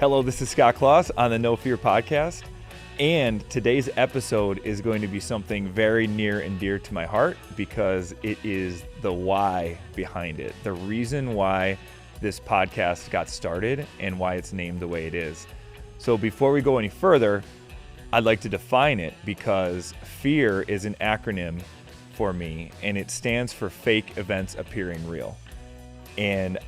Hello, this is Scott Kloss on the No Fear podcast, and today's episode is going to be something very near and dear to my heart because it is the why behind it, the reason why this podcast got started and why it's named the way it is. So before we go any further, I'd like to define it because FEAR is an acronym for me, and it stands for fake events appearing real. And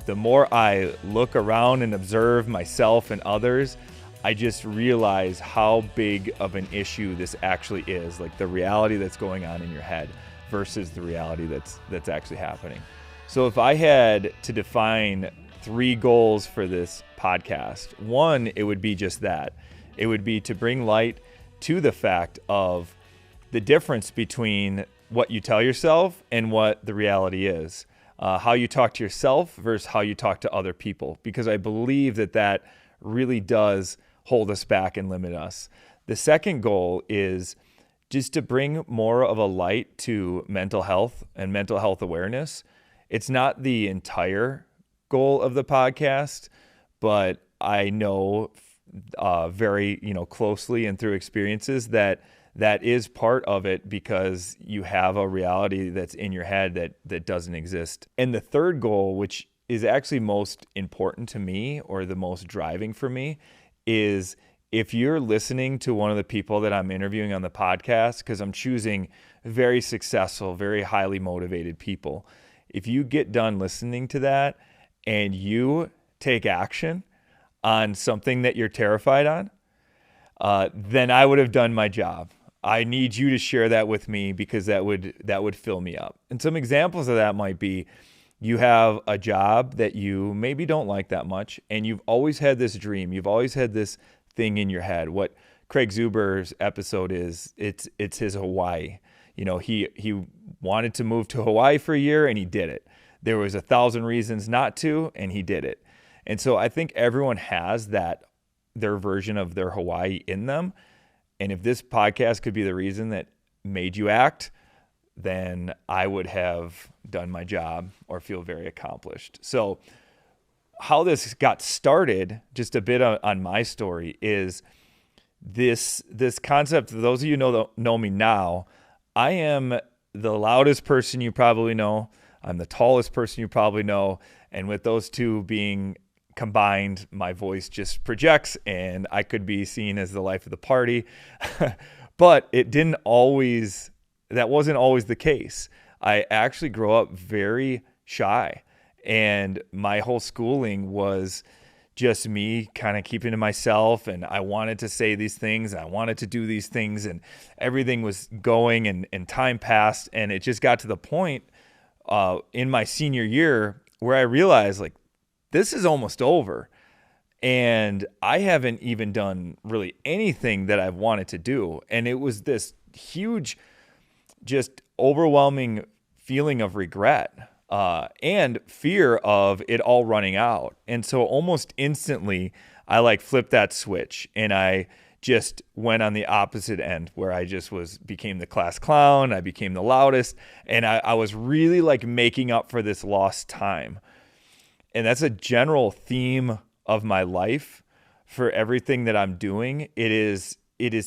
the more I look around and observe myself and others, I just realize how big of an issue this actually is, like the reality that's going on in your head versus the reality that's actually happening. So if I had to define 3 goals for this podcast, one, it would be just that. It would be to bring light to the fact of the difference between what you tell yourself and what the reality is. How you talk to yourself versus how you talk to other people, because I believe that really does hold us back and limit us. The second goal is just to bring more of a light to mental health and mental health awareness. It's not the entire goal of the podcast, but I know very closely and through experiences that is part of it, because you have a reality that's in your head that doesn't exist. And the third goal, which is actually most important to me or the most driving for me, is if you're listening to one of the people that I'm interviewing on the podcast, because I'm choosing very successful, very highly motivated people, if you get done listening to that and you take action on something that you're terrified on, then I would have done my job. I need you to share that with me because that would fill me up. And some examples of that might be you have a job that you maybe don't like that much, and you've always had this dream. You've always had this thing in your head. What Craig Zuber's episode is, it's his Hawaii. He wanted to move to Hawaii for a year, and he did it. There was 1,000 reasons not to, and he did it. And so I think everyone has their version of their Hawaii in them. And if this podcast could be the reason that made you act, then I would have done my job or feel very accomplished. So how this got started, just a bit on my story, is this concept. For those of you know me now, I am the loudest person you probably know. I'm the tallest person you probably know. And with those two being combined, my voice just projects and I could be seen as the life of the party. But that wasn't always the case. I actually grew up very shy, and my whole schooling was just me kind of keeping to myself, and I wanted to say these things, and I wanted to do these things, and everything was going, and time passed, and it just got to the point in my senior year where I realized, this is almost over, and I haven't even done really anything that I've wanted to do. And it was this huge, just overwhelming feeling of regret and fear of it all running out. And so almost instantly, I flipped that switch, and I just went on the opposite end, where I just became the class clown. I became the loudest, and I was really making up for this lost time. And that's a general theme of my life for everything that I'm doing. It is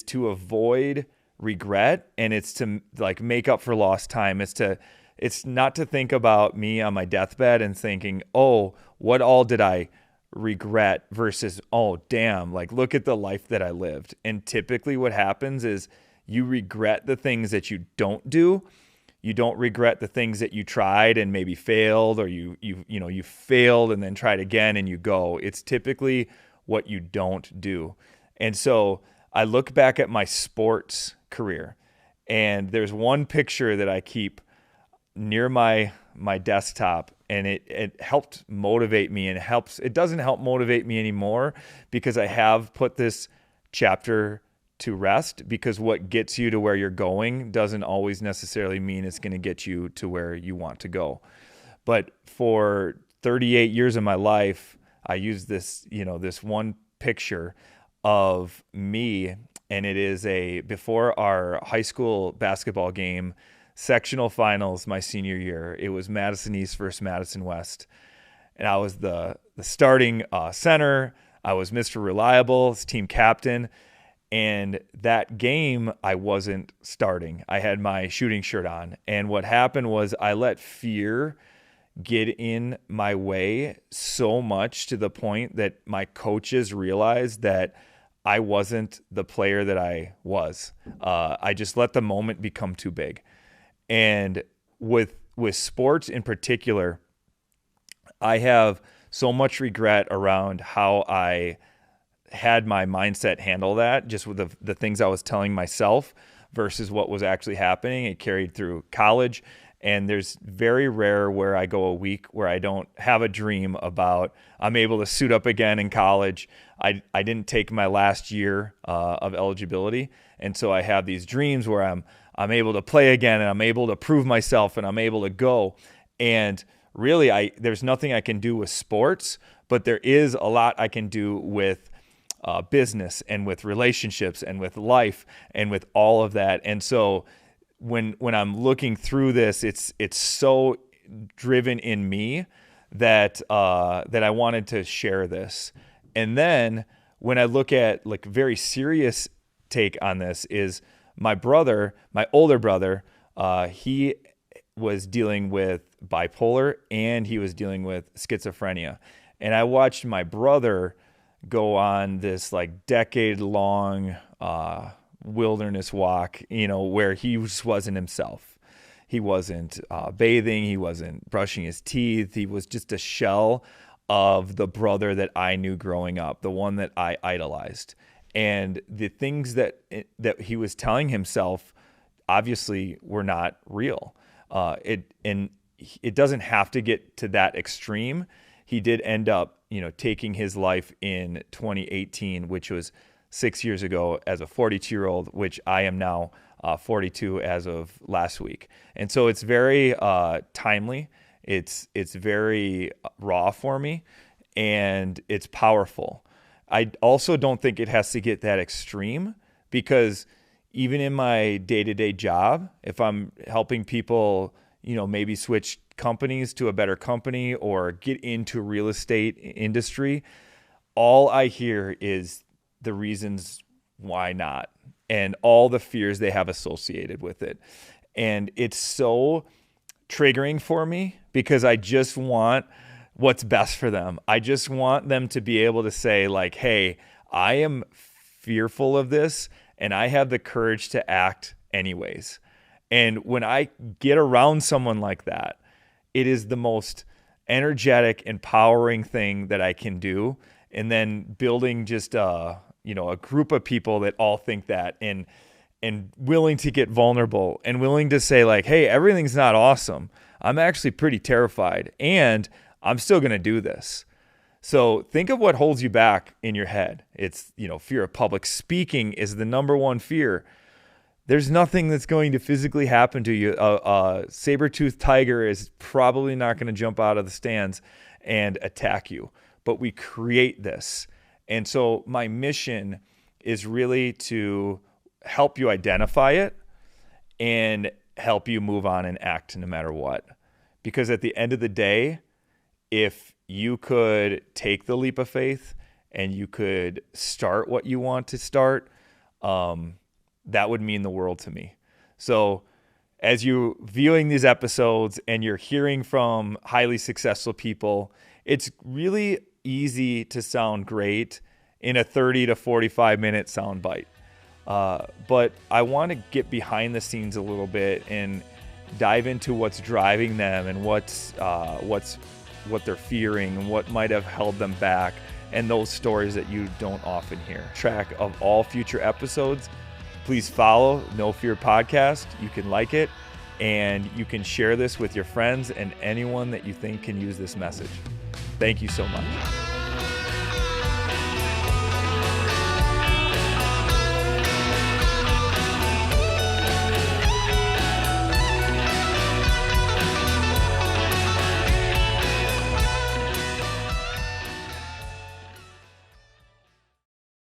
to avoid regret, and it's to make up for lost time. It's not to think about me on my deathbed and thinking, oh, what all did I regret, versus, oh, damn, look at the life that I lived. And typically what happens is you regret the things that you don't do. You don't regret the things that you tried and maybe failed, or you failed and then tried again and you go. It's typically what you don't do. And so I look back at my sports career, and there's one picture that I keep near my desktop, and it helped motivate me, and it doesn't help motivate me anymore because I have put this chapter to rest, because what gets you to where you're going doesn't always necessarily mean it's going to get you to where you want to go. But for 38 years of my life, I use this one picture of me, and it is before our high school basketball game, sectional finals my senior year. It was Madison East versus Madison West. and I was the starting center. I was Mr. Reliable, team captain. And that game, I wasn't starting. I had my shooting shirt on. And what happened was I let fear get in my way so much to the point that my coaches realized that I wasn't the player that I was. I just let the moment become too big. And with sports in particular, I have so much regret around how I had my mindset handle that, just with the things I was telling myself versus what was actually happening. It carried through college, and there's very rare where I go a week where I don't have a dream about I'm able to suit up again in college. I didn't take my last year of eligibility, and so I have these dreams where I'm able to play again, and I'm able to prove myself, and I'm able to go. And really, there's nothing I can do with sports, but there is a lot I can do with business and with relationships and with life and with all of that. And so when I'm looking through this, it's so driven in me that I wanted to share this. And then when I look at like very serious take on this is my older brother, he was dealing with bipolar and he was dealing with schizophrenia. And I watched my brother go on this like decade-long wilderness walk, where he just wasn't himself. He wasn't bathing. He wasn't brushing his teeth. He was just a shell of the brother that I knew growing up, the one that I idolized. And the things that he was telling himself obviously were not real. It doesn't have to get to that extreme. He did end up, taking his life in 2018, which was 6 years ago as a 42-year-old, which I am now 42 as of last week. And so it's very timely. It's very raw for me, and it's powerful. I also don't think it has to get that extreme, because even in my day-to-day job, if I'm helping people, maybe switch companies to a better company or get into real estate industry, all I hear is the reasons why not and all the fears they have associated with it. And it's so triggering for me because I just want what's best for them. I just want them to be able to say like, hey, I am fearful of this and I have the courage to act anyways. And when I get around someone like that, it is the most energetic, empowering thing that I can do. And then building just a group of people that all think that and willing to get vulnerable and willing to say like, hey, everything's not awesome. I'm actually pretty terrified and I'm still going to do this. So think of what holds you back in your head. It's, fear of public speaking is the number one fear. There's nothing that's going to physically happen to you. A saber-toothed tiger is probably not going to jump out of the stands and attack you, but we create this. And so my mission is really to help you identify it and help you move on and act no matter what. Because at the end of the day, if you could take the leap of faith and you could start what you want to start, that would mean the world to me. So as you're viewing these episodes and you're hearing from highly successful people, it's really easy to sound great in a 30 to 45 minute sound bite. But I want to get behind the scenes a little bit and dive into what's driving them and what they're fearing and what might have held them back and those stories that you don't often hear. Track of all future episodes. Please follow No Fear Podcast. You can like it and you can share this with your friends and anyone that you think can use this message. Thank you so much.